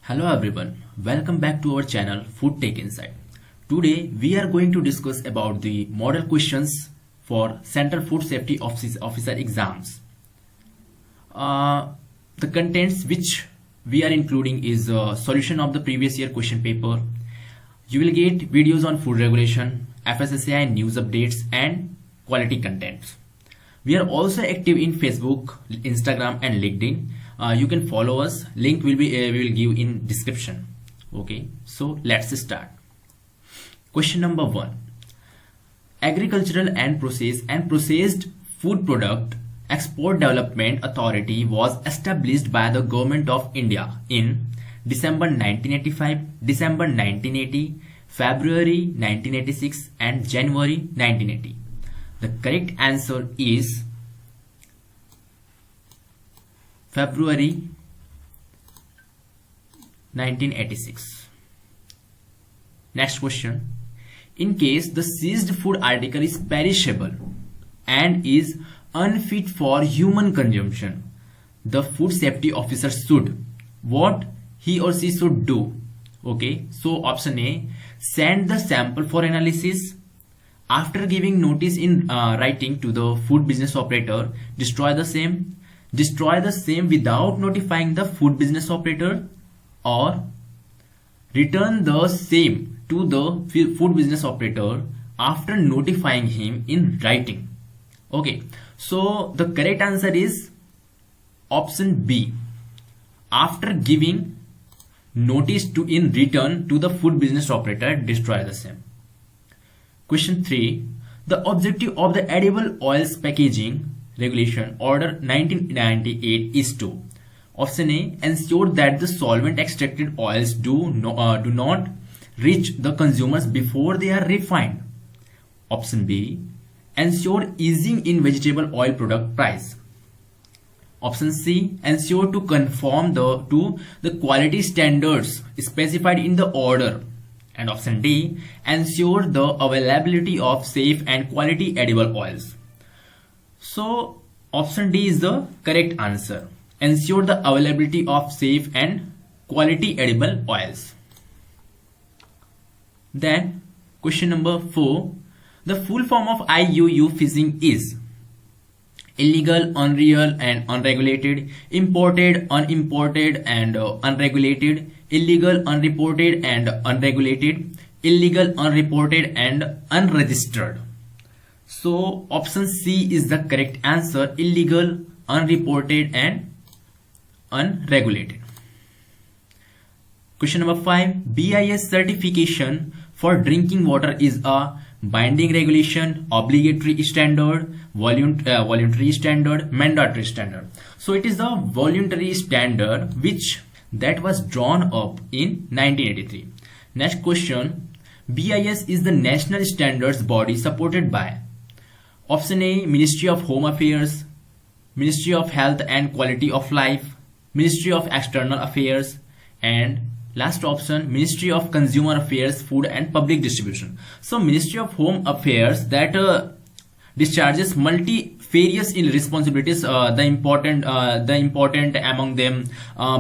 Hello everyone, welcome back to our channel Food Tech Insight. Today we are going to discuss about the model questions for Central Food Safety Officer exams. The contents which we are including is a solution of the previous year question paper. You will get videos on food regulation, FSSAI news updates and quality contents. We are also active in Facebook, Instagram and LinkedIn. You can follow us. Link will be we will give in description. Okay, so let's start. Question number 1. Agricultural and processed food product export development authority was established by the government of India in December 1985, December 1980, February 1986 and January 1980. The correct answer is February 1986. Next question. In case the seized food article is perishable and is unfit for human consumption, the food safety officer should, what he or she should do? Okay, so option A, send the sample for analysis. After giving notice in writing to the food business operator, destroy the same without notifying the food business operator, or return the same to the food business operator after notifying him in writing. Okay, so the correct answer is option B. After giving notice to in return to the food business operator, destroy the same. Question 3. The objective of the edible oils packaging regulation order 1998 is to, option A, ensure that the solvent extracted oils do not reach the consumers before they are refined. Option B, ensure easing in vegetable oil product price. Option C, ensure to conform to the quality standards specified in the order. And option D, ensure the availability of safe and quality edible oils. So option D is the correct answer. Ensure the availability of safe and quality edible oils. Then question number 4. The full form of IUU fishing is illegal, unreal and unregulated, imported, unimported and unregulated, illegal, unreported and unregulated, illegal, unreported and unregistered. So option C is the correct answer, illegal, unreported and unregulated. Question number 5. BIS certification for drinking water is a binding regulation, obligatory standard, voluntary standard, mandatory standard. So it is the voluntary standard that was drawn up in 1983. Next question. BIS is the national standards body supported by, option A, Ministry of Home Affairs, Ministry of Health and Quality of Life, Ministry of External Affairs, and last option, Ministry of Consumer Affairs, Food and Public Distribution. So Ministry of Home Affairs that discharges multifarious responsibilities, the important among them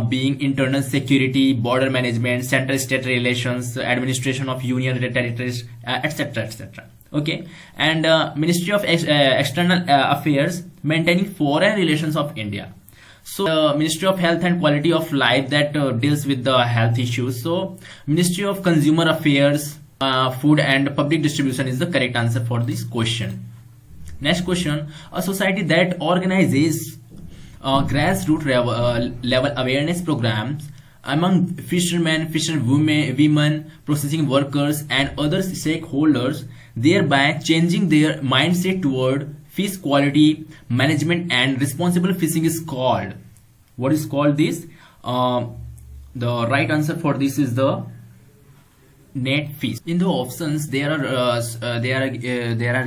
being internal security, border management, central-state relations, administration of union territories, etc., etc. Okay, and Ministry of External Affairs maintaining foreign relations of India. So Ministry of Health and Quality of Life that deals with the health issues. So Ministry of Consumer Affairs, Food and Public Distribution is the correct answer for this question. Next question. A society that organizes grassroots level awareness programs among fishermen, fisherwomen, processing workers and other stakeholders, thereby changing their mindset toward fish quality management and responsible fishing is called. What is called this? The right answer for this is the net fish. In the options they are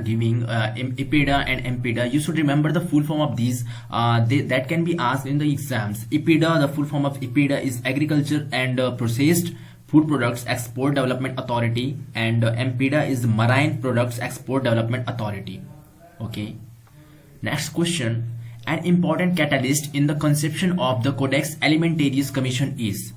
giving IPIDA and MPIDA. You should remember the full form of these. That can be asked in the exams. IPIDA, the full form of IPIDA is Agriculture and Processed Food Products Export Development Authority, and MPIDA is Marine Products Export Development Authority. Okay. Next question. An important catalyst in the conception of the Codex Alimentarius Commission is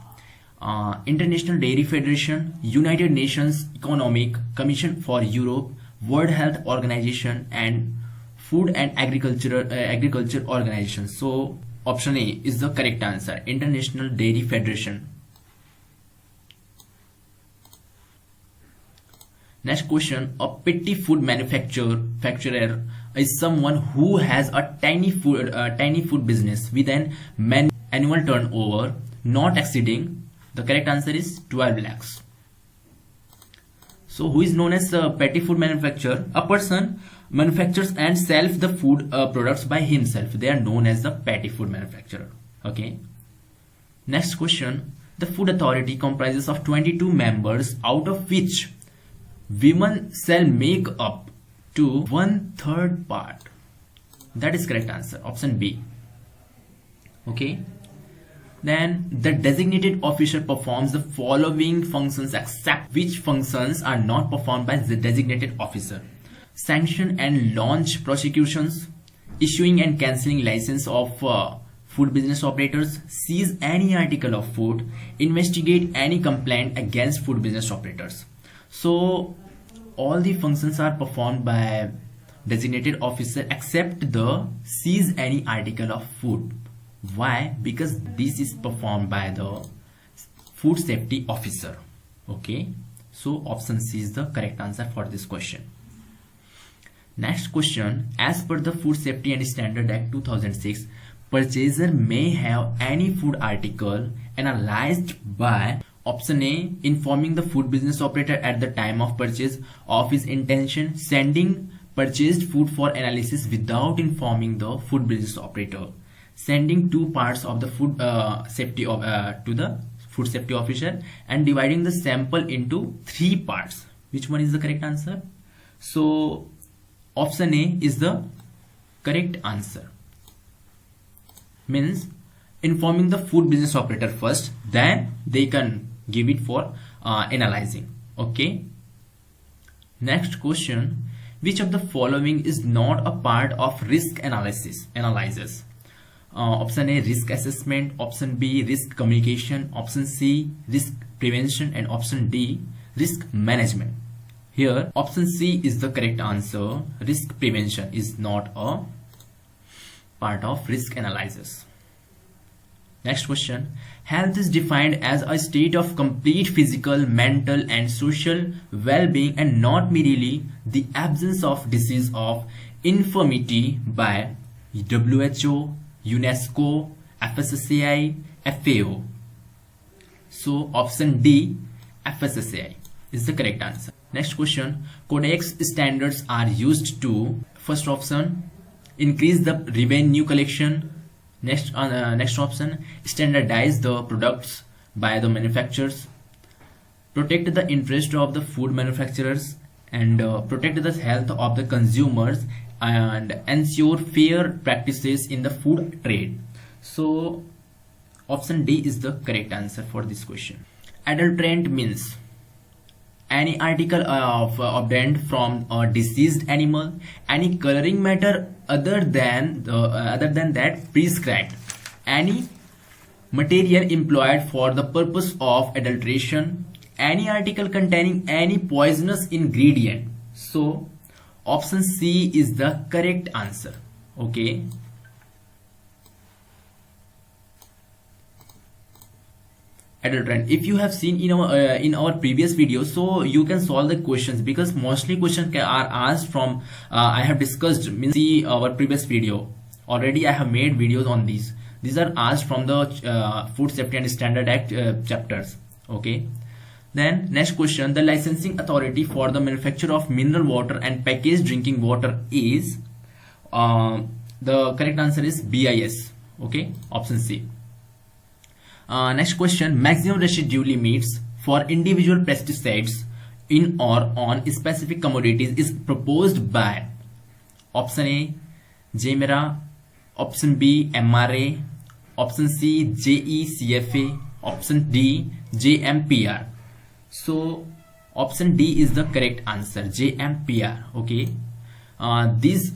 International Dairy Federation, United Nations Economic Commission for Europe, World Health Organization, and Food and Agriculture Organization. So option A is the correct answer, International Dairy Federation. Next question, a petty food manufacturer is someone who has a tiny food business with an annual turnover not exceeding, the correct answer is 12 lakhs. So who is known as a petty food manufacturer? A person manufactures and sells the food products by himself. They are known as the petty food manufacturer. Okay. Next question, the food authority comprises of 22 members, out of which women shall make up to 1/3 part. That is correct answer, option B. Okay. Then the designated officer performs the following functions except which functions are not performed by the designated officer: sanction and launch prosecutions, issuing and cancelling license of food business operators, seize any article of food, investigate any complaint against food business operators. So all the functions are performed by designated officer except the seize any article of food. Why? Because this is performed by the food safety officer. Okay, so option C is the correct answer for this question. Next question, as per the Food Safety and Standard Act 2006, purchaser may have any food article analyzed by option A, informing the food business operator at the time of purchase of his intention, sending purchased food for analysis without informing the food business operator, sending 2 parts of the food safety to the food safety officer, and dividing the sample into 3 parts. Which one is the correct answer? So option A is the correct answer. Means informing the food business operator first, then they can give it for analyzing. Okay. Next question, which of the following is not a part of risk analysis? Option A, risk assessment, option B, risk communication, option C, risk prevention, and option D, risk management. Here option C is the correct answer. Risk prevention is not a part of risk analysis. Next question, health is defined as a state of complete physical, mental, and social well-being, and not merely the absence of disease or infirmity by WHO, UNESCO, FSSAI, FAO. So option D, FSSAI, is the correct answer. Next question, Codex standards are used to, first option, increase the revenue collection. Next option, standardize the products by the manufacturers, protect the interest of the food manufacturers, and protect the health of the consumers, and ensure fair practices in the food trade. So option D is the correct answer for this question. Adulterant means any article of obtained from a deceased animal, any coloring matter other than that prescribed, any material employed for the purpose of adulteration, any article containing any poisonous ingredient. So option C is the correct answer. Okay. Adulterant, if you have seen in our previous video, so you can solve the questions, because mostly questions are asked from I have discussed, see our previous video. Already I have made videos on these. These are asked from the Food Safety and Standard Act chapters. Okay. Then next question, the licensing authority for the manufacture of mineral water and packaged drinking water is, the correct answer is BIS. Okay, option C. Next question, maximum residue limits for individual pesticides in or on specific commodities is proposed by option A, JMERA, option B, MRA, option C, JECFA, option D, JMPR. So option D is the correct answer, JMPR. Okay. This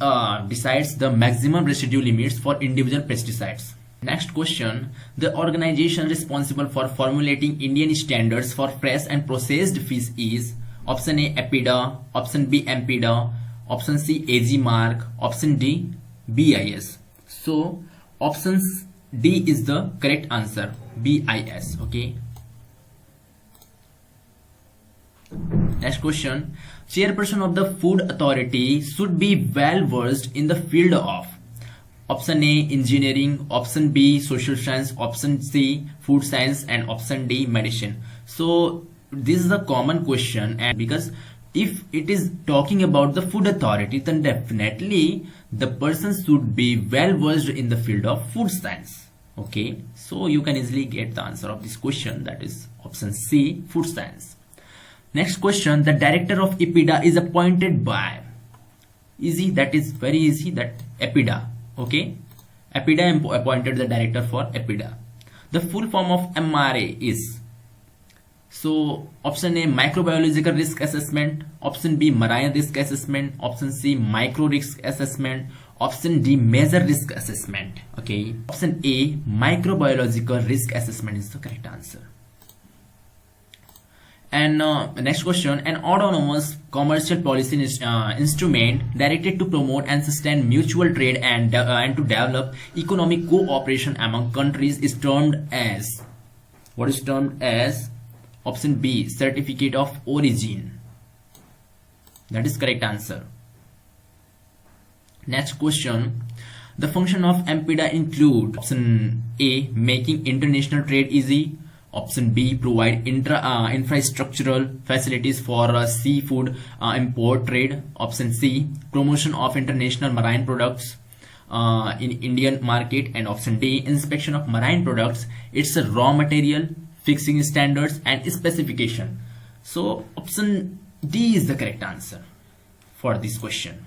decides the maximum residue limits for individual pesticides. Next question. The organization responsible for formulating Indian standards for fresh and processed fish is option A EPIDA, option B MPDA, option C AG Mark, option D BIS. So option D is the correct answer, BIS. Okay. Next question. Chairperson of the Food Authority should be well versed in the field of option A engineering, option B social science, option C food science, and option D medicine. So this is a common question, and because if it is talking about the food authority, then definitely the person should be well versed in the field of food science. Okay, so you can easily get the answer of this question, that is option C food science. Next question. The director of EPIDA is appointed by, easy, that is very easy, that EPIDA. Okay, EPIDA appointed the director for EPIDA. The full form of MRA is, so option A microbiological risk assessment, option B marine risk assessment, option C micro risk assessment, option D major risk assessment. Okay, option A microbiological risk assessment is the correct answer. And next question. An autonomous commercial policy instrument directed to promote and sustain mutual trade and to develop economic cooperation among countries is termed as, what is termed as? Option B certificate of origin. That is correct answer. Next question. The function of MPDA include option A making international trade easy, option B provide infrastructural facilities for seafood import trade, option C promotion of international marine products in Indian market, and option D inspection of marine products, its raw material, fixing standards and specification. So option D is the correct answer for this question,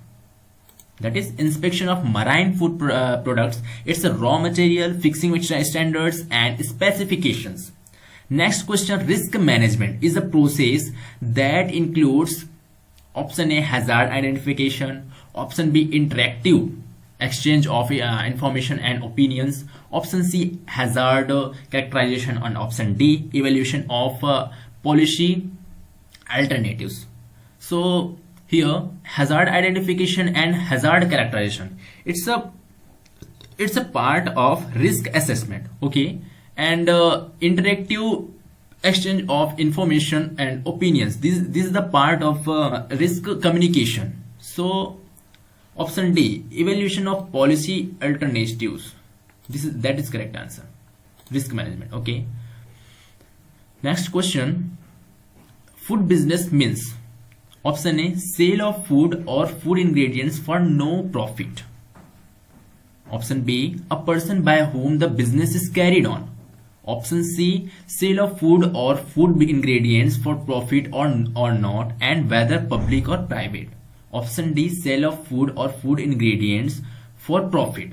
that is inspection of marine food products, its raw material, fixing standards and specifications. Next question. Risk management is a process that includes option A hazard identification, option B interactive exchange of information and opinions, option C hazard characterization, and option D evaluation of policy alternatives. So here hazard identification and hazard characterization, it's a part of risk assessment. Okay, and interactive exchange of information and opinions, this is the part of risk communication. So option D evaluation of policy alternatives, that is correct answer, risk management. Okay, next question. Food business means option A sale of food or food ingredients for no profit, option B a person by whom the business is carried on, option C sale of food or food ingredients for profit or not, and whether public or private, option D sale of food or food ingredients for profit.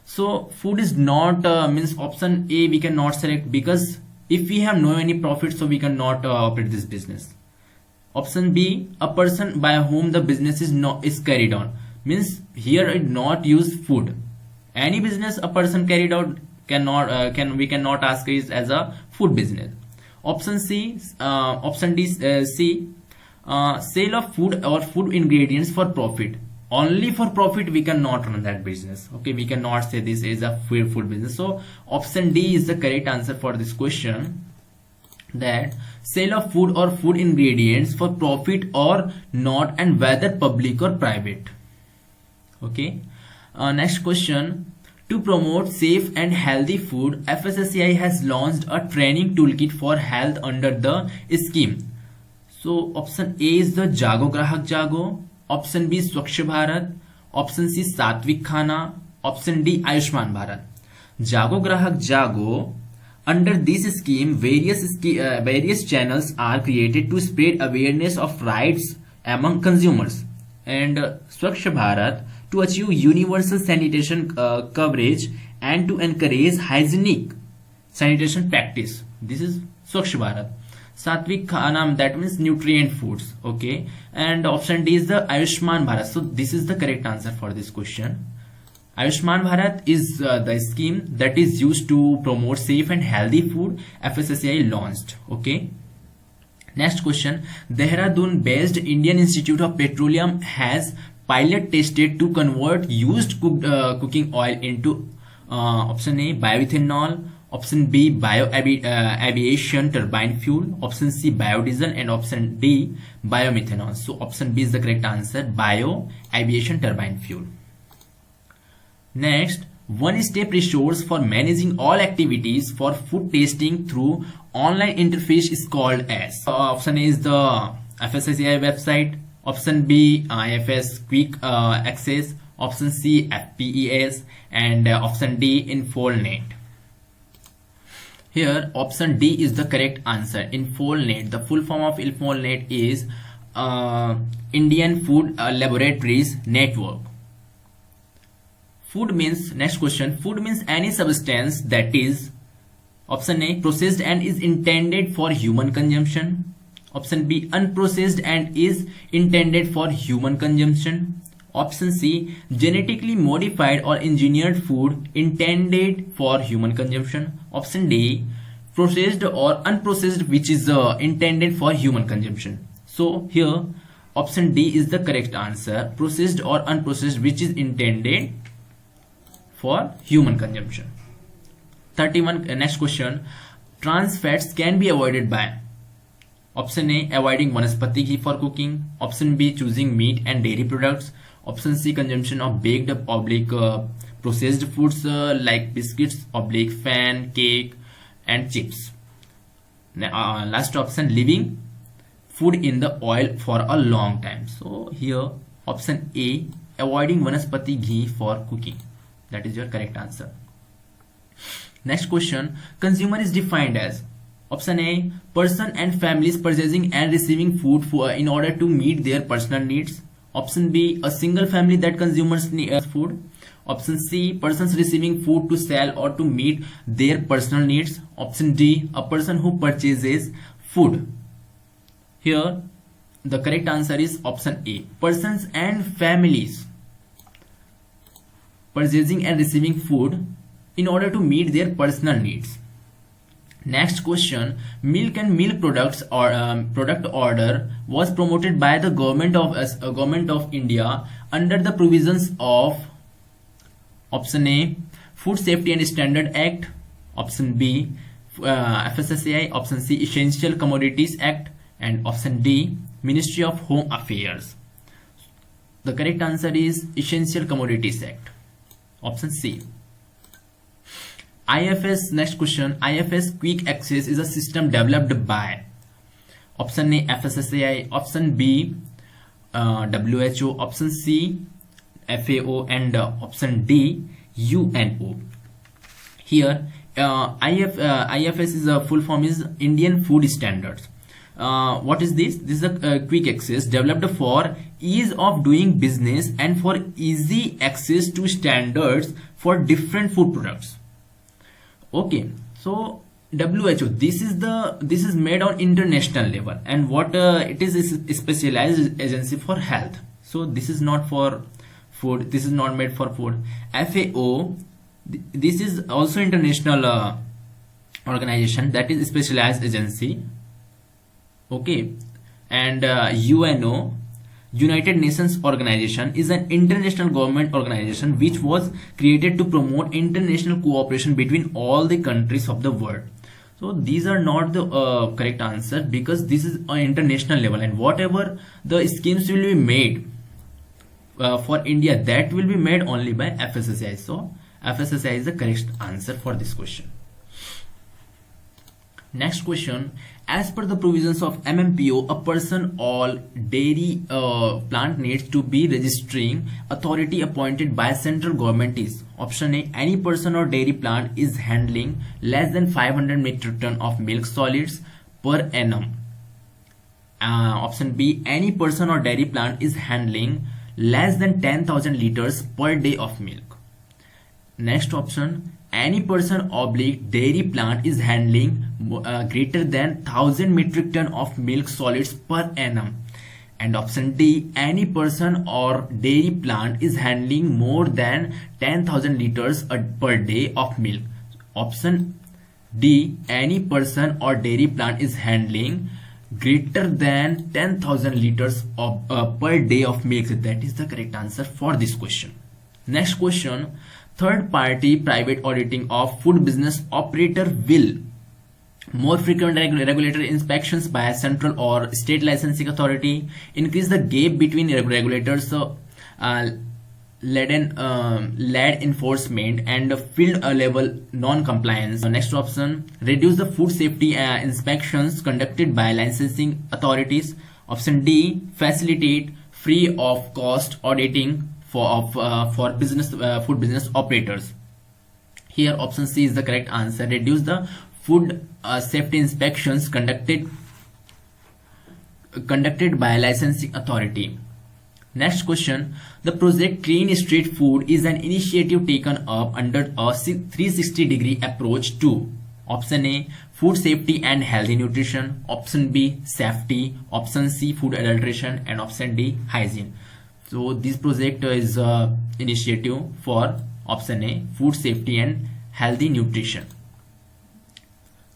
So food is not means option A we cannot select, because if we have no any profit, so we cannot operate this business. Option B a person by whom the business is carried on, means here it not use food. Any business a person carried out we cannot ask it as a food business. Option C, option D, C, sale of food or food ingredients for profit. Only for profit we cannot run that business. Okay, we cannot say this is a food business. So option D is the correct answer for this question, that sale of food or food ingredients for profit or not, and whether public or private. Okay, next question. To promote safe and healthy food, FSSAI has launched a training toolkit for health under the scheme. So option A is the Jago Grahak Jago, option B Swachh Bharat, option C Satvik Khana, option D Ayushman Bharat. Jago Grahak Jago, under this scheme various channels are created to spread awareness of rights among consumers, and Swachh Bharat to achieve universal sanitation coverage and to encourage hygienic sanitation practice. This is Swachh Bharat. Satvik Khana, that means nutrient foods. Okay, and option D is the Ayushman Bharat. So this is the correct answer for this question. Ayushman Bharat is the scheme that is used to promote safe and healthy food. FSSAI launched. Okay. Next question. Dehradun based Indian Institute of Petroleum has pilot tested to convert used cooking oil into option A bioethanol, option B aviation turbine fuel, option C biodiesel, and option D biomethanol. So option B is the correct answer, bio aviation turbine fuel. Next, one-step resource for managing all activities for food tasting through online interface is called as. Option A is the FSSAI website, option B IFS quick access, option C FPES, and option D Infolnet. Here option D is the correct answer, Infolnet. The full form of Infolnet is Indian Food Laboratories Network. Food means, next question, food means any substance that is, option A, processed and is intended for human consumption, option B, unprocessed and is intended for human consumption, option C, genetically modified or engineered food intended for human consumption, option D, processed or unprocessed which is intended for human consumption. So here option D is the correct answer, processed or unprocessed which is intended for human consumption. 31. Next question. Trans fats can be avoided by, option A, avoiding vanaspati ghee for cooking, option B, choosing meat and dairy products, option C, consumption of baked processed foods like biscuits, fan, cake and chips. Last option, leaving food in the oil for a long time. So here option A, avoiding vanaspati ghee for cooking. That is your correct answer. Next question. Consumer is defined as, option A, person and families purchasing and receiving food in order to meet their personal needs. Option B, a single family that consumers need food. Option C, persons receiving food to sell or to meet their personal needs. Option D, a person who purchases food. Here the correct answer is option A, persons and families purchasing and receiving food in order to meet their personal needs. Next question. Milk and milk products or product order was promoted by the government of India under the provisions of, option A, Food Safety and Standard Act, option B, FSSAI, option C, Essential Commodities Act, and option D, Ministry of Home Affairs. The correct answer is Essential Commodities Act, option C. IFS, next question. IFS quick access is a system developed by, option A, FSSAI, option B, WHO, option C, FAO, and option D, UNO. Here IFS is a full form is Indian Food Standards. What is this? This is a quick access developed for ease of doing business and for easy access to standards for different food products. Okay, so WHO, this is made on international level, and what it is a specialized agency for health. So this is not for food, this is not made for food. FAO, this is also international organization, that is specialized agency. Okay, and UNO, United Nations Organization, is an international government organization which was created to promote international cooperation between all the countries of the world. So these are not the correct answer, because this is on international level, and whatever the schemes will be made for India, that will be made only by FSSAI. So FSSAI is the correct answer for this question. Next question. As per the provisions of MMPO, a person or dairy plant needs to be registering authority appointed by central government is, option A, any person or dairy plant is handling less than 500 metric ton of milk solids per annum. Option B, any person or dairy plant is handling less than 10,000 liters per day of milk. Next option, any person oblique dairy plant is handling greater than 1000 metric ton of milk solids per annum. And option D, any person or dairy plant is handling more than 10,000 liters per day of milk. Option D, any person or dairy plant is handling greater than 10,000 liters of per day of milk. That is the correct answer for this question. Next question, third party private auditing of food business operator will more frequent regulatory inspections by central or state licensing authority, increase the gap between regulators, lead enforcement and field level non-compliance. Next option, reduce the food safety inspections conducted by licensing authorities. Option D, facilitate free of cost auditing for business food business operators. Here option C is the correct answer. Reduce the food safety inspections conducted by licensing authority. Next question, the project Clean Street Food is an initiative taken up under a 360-degree approach to option A, food safety and healthy nutrition, option B, safety, option C, food adulteration, and option D, hygiene. So this project is initiative for option A, food safety and healthy nutrition.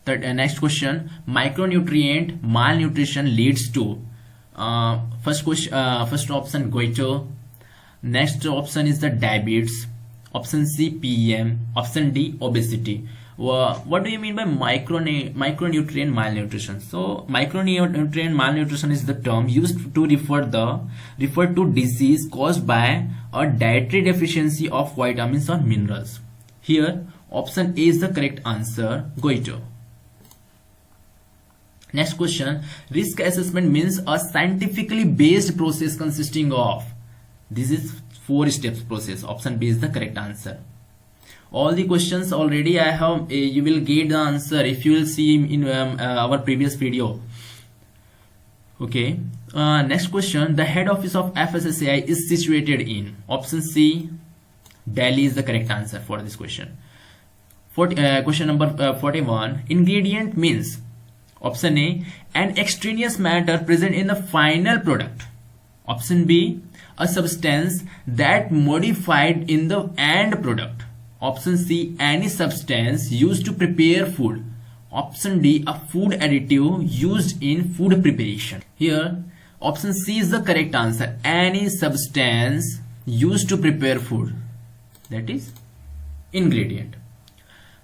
Next question, micronutrient malnutrition leads to first option goiter, next option is the diabetes, option C PEM, option D obesity. What do you mean by micronutrient malnutrition? So micronutrient malnutrition is the term used to refer to disease caused by a dietary deficiency of vitamins or minerals. Here option A is the correct answer, goiter. Next question, risk assessment means a scientifically based process consisting of, this is 4 steps process. Option B is the correct answer. All the questions already I have, you will get the answer if you will see in our previous video. Okay. Next question, the head office of FSSAI is situated in, option C, Delhi is the correct answer for this question. Question number 41, ingredient means, option A, an extraneous matter present in the final product. Option B, a substance that modified in the end product. Option C, any substance used to prepare food. Option D, a food additive used in food preparation. Here option C is the correct answer, any substance used to prepare food, that is ingredient.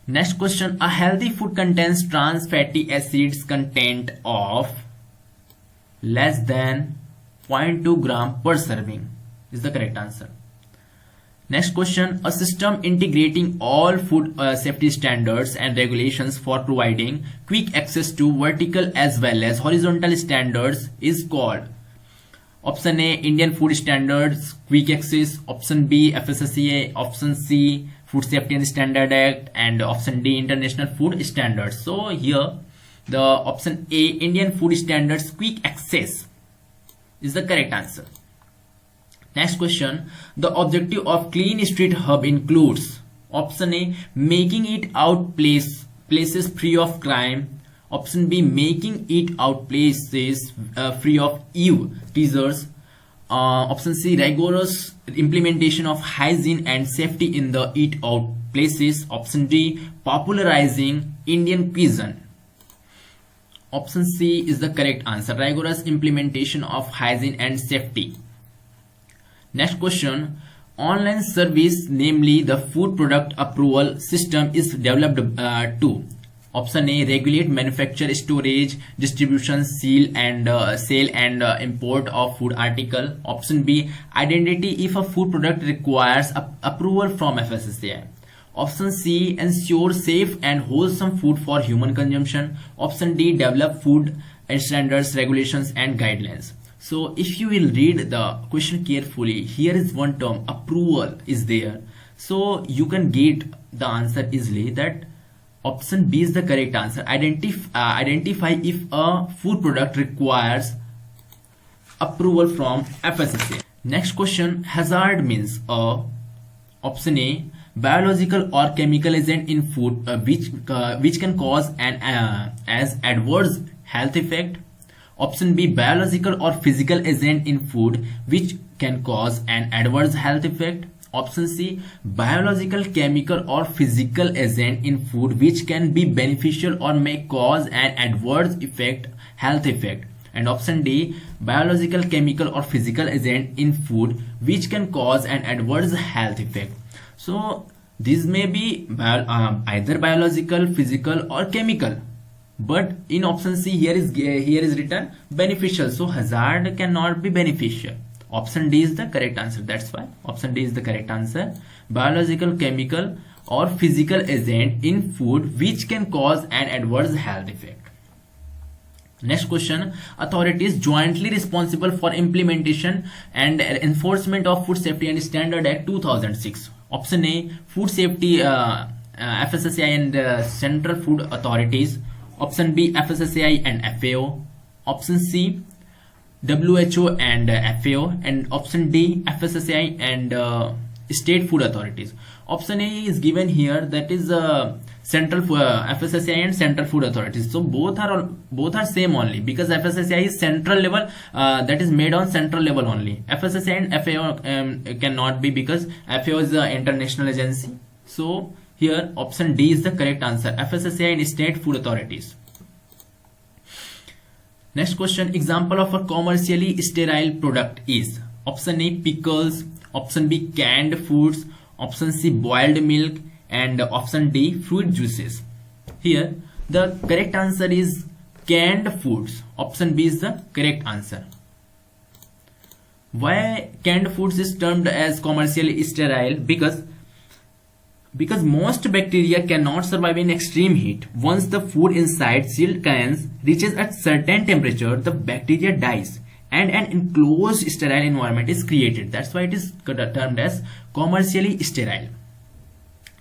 Next question, a healthy food contains trans fatty acids content of less than 0.2 gram per serving is the correct answer. Next question, a system integrating all food safety standards and regulations for providing quick access to vertical as well as horizontal standards is called. Option A, Indian Food Standards Quick Access, option B, FSSAI, option C, Food Safety and Standard Act, and option D, International Food Standards. So here the option A, Indian Food Standards Quick Access is the correct answer. Next question, the objective of Clean Street Hub includes, option A, making it out places free of crime, option B, making it out places free of eve teasers, option C, rigorous implementation of hygiene and safety in the eat out places, option D, popularizing Indian cuisine. Option C is the correct answer, rigorous implementation of hygiene and safety. Next question, online service, namely the food product approval system, is developed to, option A, regulate manufacture, storage, distribution, sale and import of food article. Option B, identity if a food product requires approval from FSSAI. Option C, ensure safe and wholesome food for human consumption. Option D, develop food and standards, regulations and guidelines. So if you will read the question carefully, here is one term, approval is there. So you can get the answer easily, that option B is the correct answer. Identify if a food product requires approval from FSSAI. Next question, hazard means option A, biological or chemical agent in food which can cause an as adverse health effect. Option B, biological or physical agent in food which can cause an adverse health effect. Option C, biological, chemical or physical agent in food which can be beneficial or may cause an adverse health effect. And option D, biological, chemical or physical agent in food which can cause an adverse health effect. So these may be either biological, physical or chemical. But in option C here is written beneficial. So hazard cannot be beneficial. Option D is the correct answer. That's why option D is the correct answer. Biological, chemical or physical agent in food which can cause an adverse health effect. Next question. Authorities jointly responsible for implementation and enforcement of Food Safety and Standard Act 2006. Option A, Food Safety FSSAI and Central Food Authorities. Option B, FSSAI and FAO. Option C, WHO and FAO. And option D, FSSAI and State Food Authorities. Option A is given here, that is Central FSSAI and Central Food Authorities. So both are same only, because FSSAI is central level, that is made on central level only. FSSAI and FAO cannot be, because FAO is the international agency. So here option D is the correct answer, FSSAI and State Food Authorities. Next question. Example of a commercially sterile product is option A, pickles. Option B, canned foods. Option C, boiled milk. And option D, fruit juices. Here the correct answer is canned foods. Option B is the correct answer. Why canned foods is termed as commercially sterile? Because most bacteria cannot survive in extreme heat. Once the food inside sealed cans reaches a certain temperature, the bacteria dies and an enclosed sterile environment is created. That's why it is termed as commercially sterile.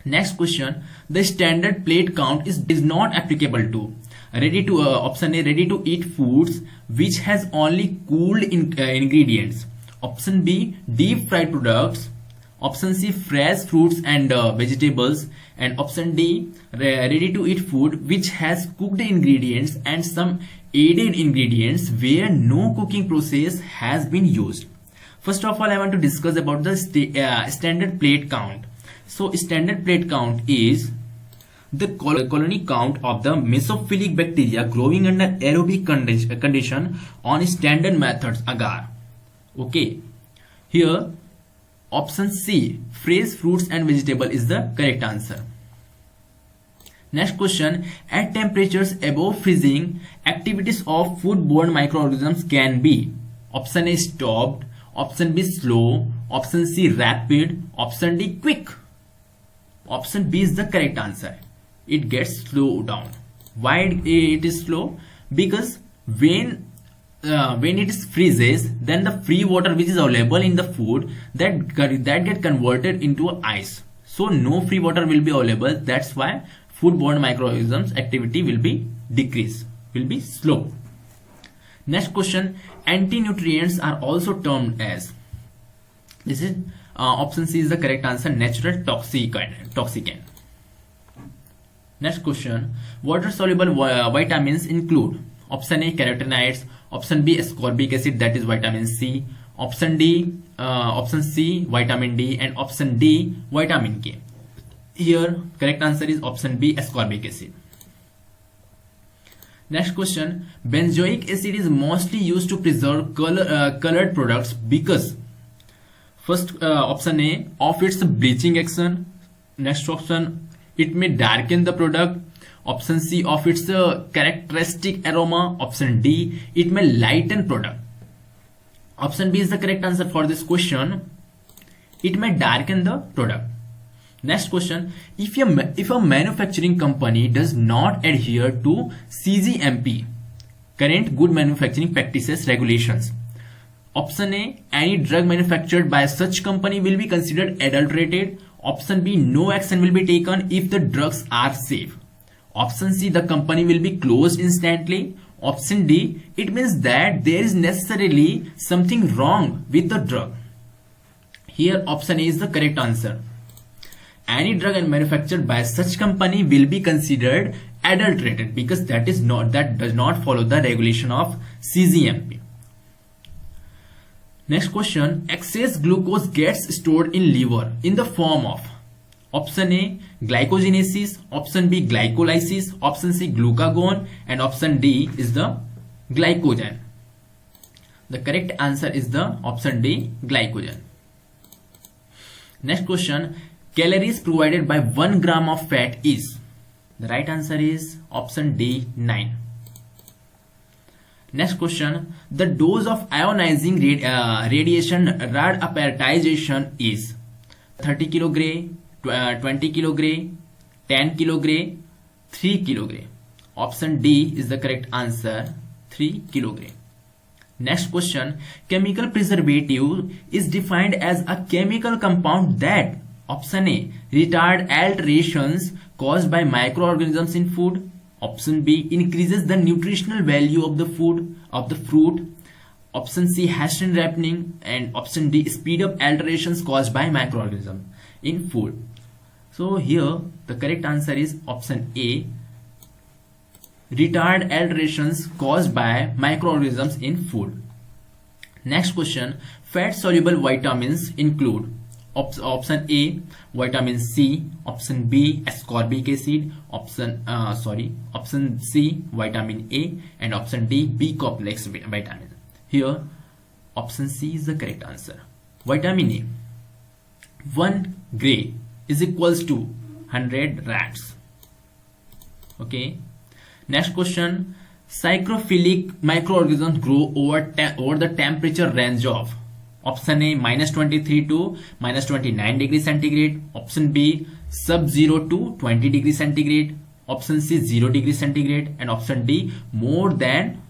Next question. The standard plate count is not applicable to option A, ready to eat foods which has only cooled ingredients. Option B, deep fried products. Option C, fresh fruits and vegetables. And option D, ready to eat food which has cooked ingredients and some added ingredients where no cooking process has been used. First of all, I want to discuss about the standard plate count. So standard plate count is the colony count of the mesophilic bacteria growing under aerobic condition on standard methods agar. Okay, here option C, fresh fruits and vegetable is the correct answer. Next question. At temperatures above freezing, activities of foodborne microorganisms can be option A, stopped. Option B, slow. Option C, rapid. Option D, quick. Option B is the correct answer. It gets slowed down. Why it is slow? Because when it freezes, then the free water which is available in the food that get converted into ice. So no free water will be available. That's why foodborne microorganisms activity will be decreased, will be slow. Next question. Anti-nutrients are also termed as, this is option C is the correct answer, natural toxicant. Next question. Water soluble vitamins include option A, carotenoids. Option B, ascorbic acid, that is vitamin C. Option C, vitamin D. And option D, vitamin K. Here correct answer is option B, ascorbic acid. Next question. Benzoic acid is mostly used to preserve colored products because, first option A, of its bleaching action. Next option, it may darken the product. Option C, of its characteristic aroma. Option D, it may lighten product. Option B is the correct answer for this question. It may darken the product. Next question. If a manufacturing company does not adhere to CGMP, current good manufacturing practices regulations, option A, any drug manufactured by such company will be considered adulterated. Option B, no action will be taken if the drugs are safe. Option C, the company will be closed instantly. Option D, it means that there is necessarily something wrong with the drug. Here option A is the correct answer. Any drug manufactured by such company will be considered adulterated because that does not follow the regulation of CGMP. Next question, excess glucose gets stored in liver in the form of option A glycogenesis, option B glycolysis, option C glucagon, and option D is the glycogen. The correct answer is the option D, glycogen. Next question, calories provided by 1 gram of fat is. The right answer is option D, 9. Next question, the dose of ionizing radiation radiaparatization is 30 kg, 20 kg, 10 kg, 3 kg. Option D is the correct answer, 3 kg. Next question, chemical preservative is defined as a chemical compound that option A retard alterations caused by microorganisms in food, option B increases the nutritional value of the fruit, option C hasten ripening, and option D speed up alterations caused by microorganisms in food. So here the correct answer is option A, retard alterations caused by microorganisms in food. Next question, fat soluble vitamins include option A vitamin C, option B ascorbic acid, option C vitamin A, and option D B complex vitamin. Here option C is the correct answer. Vitamin A, 1 gray is equals to 100 rats. Okay. Next question, psychrophilic microorganisms grow over the temperature range of option A -23 to -29 degrees centigrade, option B sub-0 to 20 degrees centigrade, option C 0 degrees centigrade, and option D more than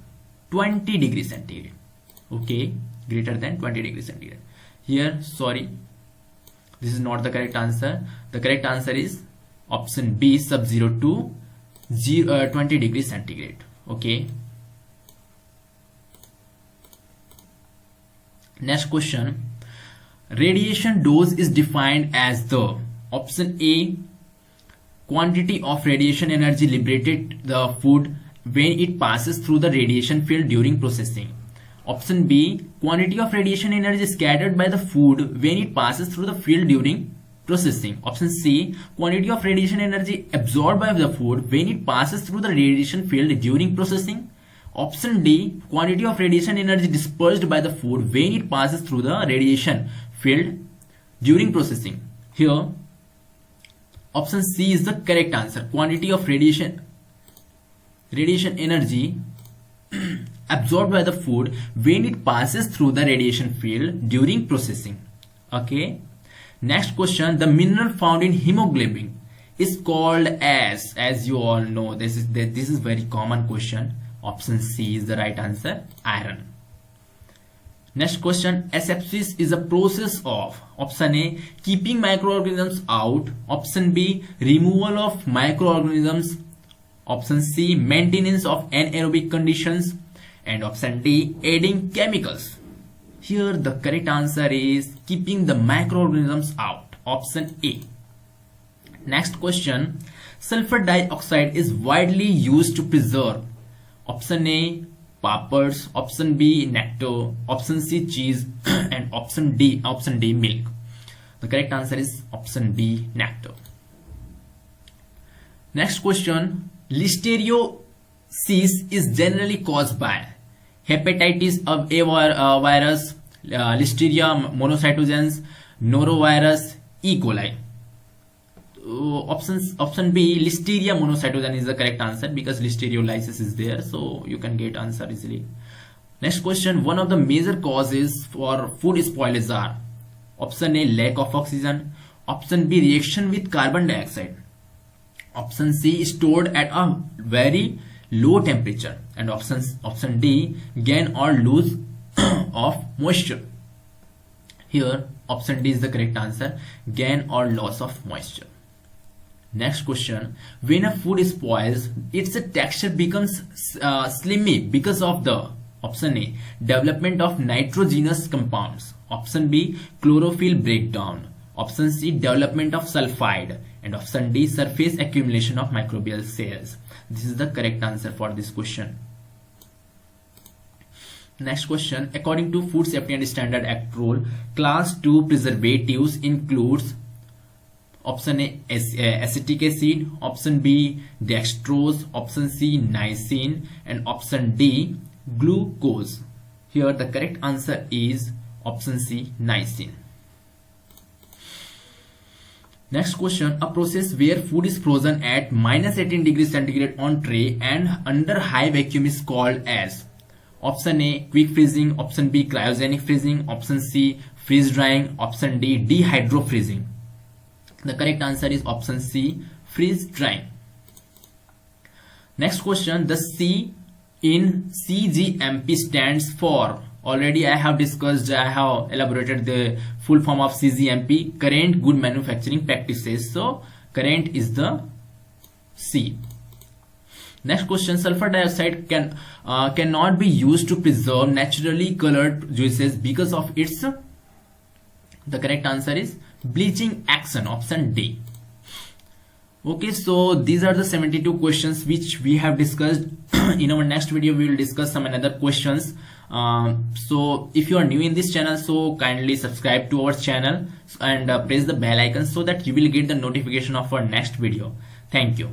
20 degrees centigrade. Okay, greater than 20 degrees centigrade. Here, sorry, this is not the correct answer. The correct answer is option B sub-0 to 20 degrees centigrade. Okay. Next question, radiation dose is defined as the option A quantity of radiation energy liberated the food when it passes through the radiation field during processing, option B quantity of radiation energy scattered by the food when it passes through the field during processing, option C quantity of radiation energy absorbed by the food when it passes through the radiation field during processing, option D quantity of radiation energy dispersed by the food when it passes through the radiation field during processing. Here option C is the correct answer, quantity of radiation energy absorbed by the food when it passes through the radiation field during processing. Okay. Next question, the mineral found in hemoglobin is called as you all know, this is very common question. Option C is the right answer, iron. Next question, asepsis is a process of option A keeping microorganisms out, option B removal of microorganisms, option C maintenance of anaerobic conditions, and option D adding chemicals. Here the correct answer is keeping the microorganisms out, option A. Next question, sulfur dioxide is widely used to preserve option A pappers, option B nectar, option C cheese, and option D milk. The correct answer is option B nectar. Next question, listeriosis is generally caused by hepatitis A virus, Listeria monocytogenes, norovirus, E. coli. Option B Listeria monocytogenes is the correct answer because listeriolysis is there, so you can get answer easily. Next question, one of the major causes for food spoilage are option A lack of oxygen, option B reaction with carbon dioxide, option C stored at a very low temperature, and option D gain or lose of moisture. Here option D is the correct answer, gain or loss of moisture. Next question, when a food spoils, its texture becomes slimy because of the option A development of nitrogenous compounds, option B chlorophyll breakdown, option C development of sulfide, and option D, surface accumulation of microbial cells. This is the correct answer for this question. Next question, according to Food Safety and Standard Act rule, class 2 preservatives includes option A, acetic acid, option B, dextrose, option C, niacin, and option D, glucose. Here the correct answer is option C, niacin. Next question, a process where food is frozen at -18 degrees centigrade on tray and under high vacuum is called as option A, quick freezing, option B, cryogenic freezing, option C, freeze drying, option D, dehydro freezing. The correct answer is option C, freeze drying. Next question, the C in CGMP stands for. Already I have discussed, I have elaborated the full form of CGMP, current good manufacturing practices. So current is the C. Next question, sulfur dioxide cannot be used to preserve naturally colored juices because of its, the correct answer is bleaching action, option D. Okay, so these are the 72 questions which we have discussed. In our next video we will discuss some another questions. So if you are new in this channel, so kindly subscribe to our channel and press the bell icon so that you will get the notification of our next video. Thank you.